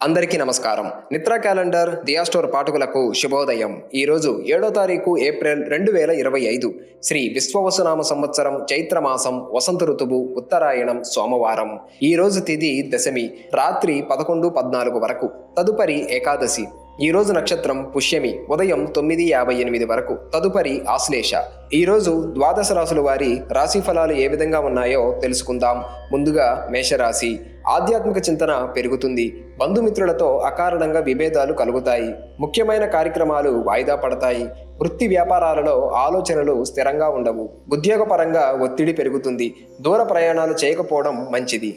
అందరికీ నమస్కారం. నిత్ర క్యాలెండర్ దియా స్టోర్ పాఠకులకు శుభోదయం. ఈరోజు 7వ తారీఖు ఏప్రిల్ 2025 శ్రీ విశ్వవసునామ సంవత్సరం చైత్రమాసం వసంత ఋతువు ఉత్తరాయణం సోమవారం. ఈ రోజు తిథి దశమి రాత్రి 11:14 వరకు. తదుపరి ఏకాదశి. ఈ రోజు నక్షత్రం పుష్యమి ఉదయం 9:58 వరకు. తదుపరి ఆశ్లేష. ఈరోజు ద్వాదశ రాశుల వారి రాశి ఫలాలు ఏ విధంగా ఉన్నాయో తెలుసుకుందాం. ముందుగా మేషరాశి. ఆధ్యాత్మిక చింతన పెరుగుతుంది. బంధుమిత్రులతో అకారణంగా విభేదాలు కలుగుతాయి. ముఖ్యమైన కార్యక్రమాలు వాయిదా పడతాయి. వృత్తి వ్యాపారాలలో ఆలోచనలు స్థిరంగా ఉండవు. ఉద్యోగపరంగా ఒత్తిడి పెరుగుతుంది. దూర ప్రయాణాలు చేయకపోవడం మంచిది.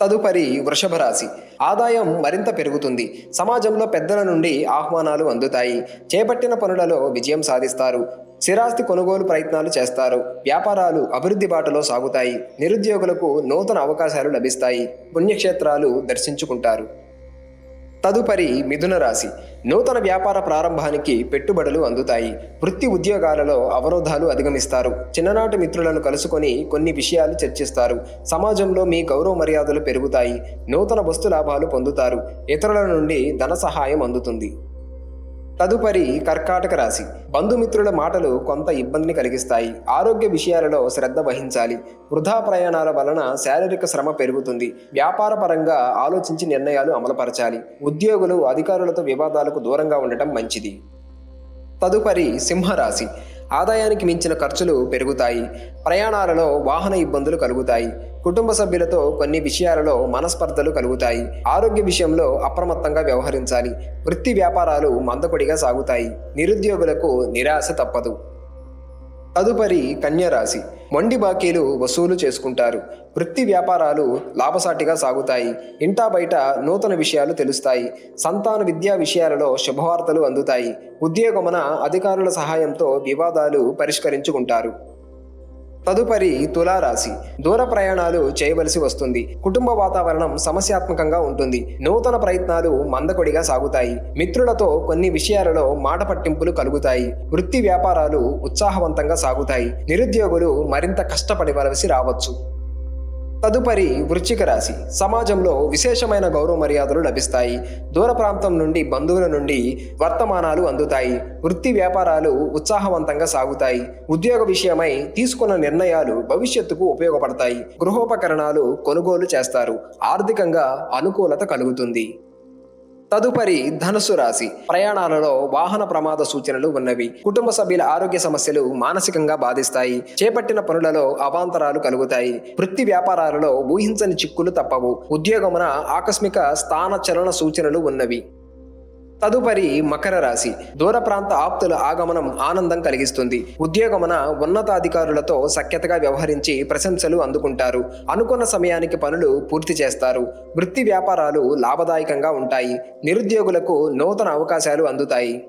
తదుపరి వృషభ రాశి. ఆదాయం మరింత పెరుగుతుంది. సమాజంలో పెద్దల నుండి ఆహ్వానాలు అందుతాయి. చేపట్టిన పనులలో విజయం సాధిస్తారు. స్థిరాస్తి కొనుగోలు ప్రయత్నాలు చేస్తారు. వ్యాపారాలు అభివృద్ధి బాటలో సాగుతాయి. నిరుద్యోగులకు నూతన అవకాశాలు లభిస్తాయి. పుణ్యక్షేత్రాలు దర్శించుకుంటారు. తదుపరి మిథున రాశి. నూతన వ్యాపార ప్రారంభానికి పెట్టుబడులు అందుతాయి. వృత్తి ఉద్యోగాలలో అవరోధాలు అధిగమిస్తారు. చిన్ననాటి మిత్రులను కలుసుకొని కొన్ని విషయాలు చర్చిస్తారు. సమాజంలో మీ గౌరవ మర్యాదలు పెరుగుతాయి. నూతన వస్తు లాభాలు పొందుతారు. ఇతరుల నుండి ధన సహాయం అందుతుంది. తదుపరి కర్కాటక రాశి. బంధుమిత్రుల మాటలు కొంత ఇబ్బందిని కలిగిస్తాయి. ఆరోగ్య విషయాలలో శ్రద్ధ వహించాలి. వృధా ప్రయాణాల వలన శారీరక శ్రమ పెరుగుతుంది. వ్యాపార పరంగా ఆలోచించి నిర్ణయాలు అమలుపరచాలి. ఉద్యోగులు అధికారులతో వివాదాలకు దూరంగా ఉండటం మంచిది. తదుపరి సింహరాశి. ఆదాయానికి మించిన ఖర్చులు పెరుగుతాయి. ప్రయాణాలలో వాహన ఇబ్బందులు కలుగుతాయి. కుటుంబ సభ్యులతో కొన్ని విషయాలలో మనస్పర్ధలు కలుగుతాయి. ఆరోగ్య విషయంలో అప్రమత్తంగా వ్యవహరించాలి. వృత్తి వ్యాపారాలు మందకొడిగా సాగుతాయి. నిరుద్యోగులకు నిరాశ తప్పదు. తదుపరి కన్యరాశి. మొండి బాకీలు వసూలు చేసుకుంటారు. వృత్తి వ్యాపారాలు లాభసాటిగా సాగుతాయి. ఇంటా బయట నూతన విషయాలు తెలుస్తాయి. సంతాన విద్యా విషయాలలో శుభవార్తలు అందుతాయి. ఉద్యోగమున అధికారుల సహాయంతో వివాదాలు పరిష్కరించుకుంటారు. తదుపరి తులారాశి. దూర ప్రయాణాలు చేయవలసి వస్తుంది. కుటుంబ వాతావరణం సమస్యాత్మకంగా ఉంటుంది. నూతన ప్రయత్నాలు మందకొడిగా సాగుతాయి. మిత్రులతో కొన్ని విషయాలలో మాట పట్టింపులు కలుగుతాయి. వృత్తి వ్యాపారాలు ఉత్సాహవంతంగా సాగుతాయి. నిరుద్యోగులు మరింత కష్టపడవలసి రావచ్చు. తదుపరి వృశ్చిక రాశి. సమాజంలో విశేషమైన గౌరవ మర్యాదలు లభిస్తాయి. దూర ప్రాంతం నుండి బంధువుల నుండి వర్తమానాలు అందుతాయి. వృత్తి వ్యాపారాలు ఉత్సాహవంతంగా సాగుతాయి. ఉద్యోగ విషయమై తీసుకున్న నిర్ణయాలు భవిష్యత్తుకు ఉపయోగపడతాయి. గృహోపకరణాలు కొనుగోలు చేస్తారు. ఆర్థికంగా అనుకూలత కలుగుతుంది. తదుపరి ధనుసు రాశి. ప్రయాణాలలో వాహన ప్రమాద సూచనలు ఉన్నవి. కుటుంబ సభ్యుల ఆరోగ్య సమస్యలు మానసికంగా బాధిస్తాయి. చేపట్టిన పనులలో అవాంతరాలు కలుగుతాయి. వృత్తి వ్యాపారాలలో ఊహించని చిక్కులు తప్పవు. ఉద్యోగమున ఆకస్మిక స్థాన చలన సూచనలు ఉన్నవి. తదుపరి మకర రాశి. దూర ప్రాంత ఆప్తుల ఆగమనం ఆనందం కలిగిస్తుంది. ఉద్యోగమున ఉన్నతాధికారులతో సఖ్యతగా వ్యవహరించి ప్రశంసలు అందుకుంటారు. అనుకున్న సమయానికి పనులు పూర్తి చేస్తారు. వృత్తి వ్యాపారాలు లాభదాయకంగా ఉంటాయి. నిరుద్యోగులకు నూతన అవకాశాలు అందుతాయి.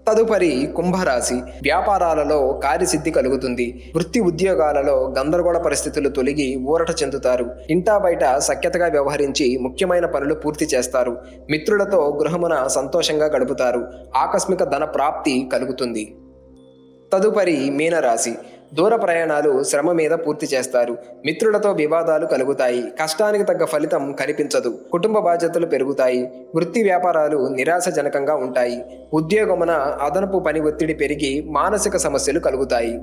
తదుపరి కుంభరాశి. వ్యాపారాలలో కార్యసిద్ధి కలుగుతుంది. వృత్తి ఉద్యోగాలలో గందరగోళ పరిస్థితులు తొలగి ఊరట చెందుతారు. ఇంటా బయట సఖ్యతగా వ్యవహరించి ముఖ్యమైన పనులు పూర్తి చేస్తారు. మిత్రులతో గృహమున సంతోషంగా గడుపుతారు. ఆకస్మిక ధన ప్రాప్తి కలుగుతుంది. తదుపరి మీనరాశి. దూర ప్రయాణాలు శ్రమ మీద పూర్తి చేస్తారు. మిత్రులతో వివాదాలు కలుగుతాయి. కష్టానికి తగ్గ ఫలితం కనిపించదు. కుటుంబ బాధ్యతలు పెరుగుతాయి. వృత్తి వ్యాపారాలు నిరాశజనకంగా ఉంటాయి. ఉద్యోగమున అదనపు పని ఒత్తిడి పెరిగి మానసిక సమస్యలు కలుగుతాయి.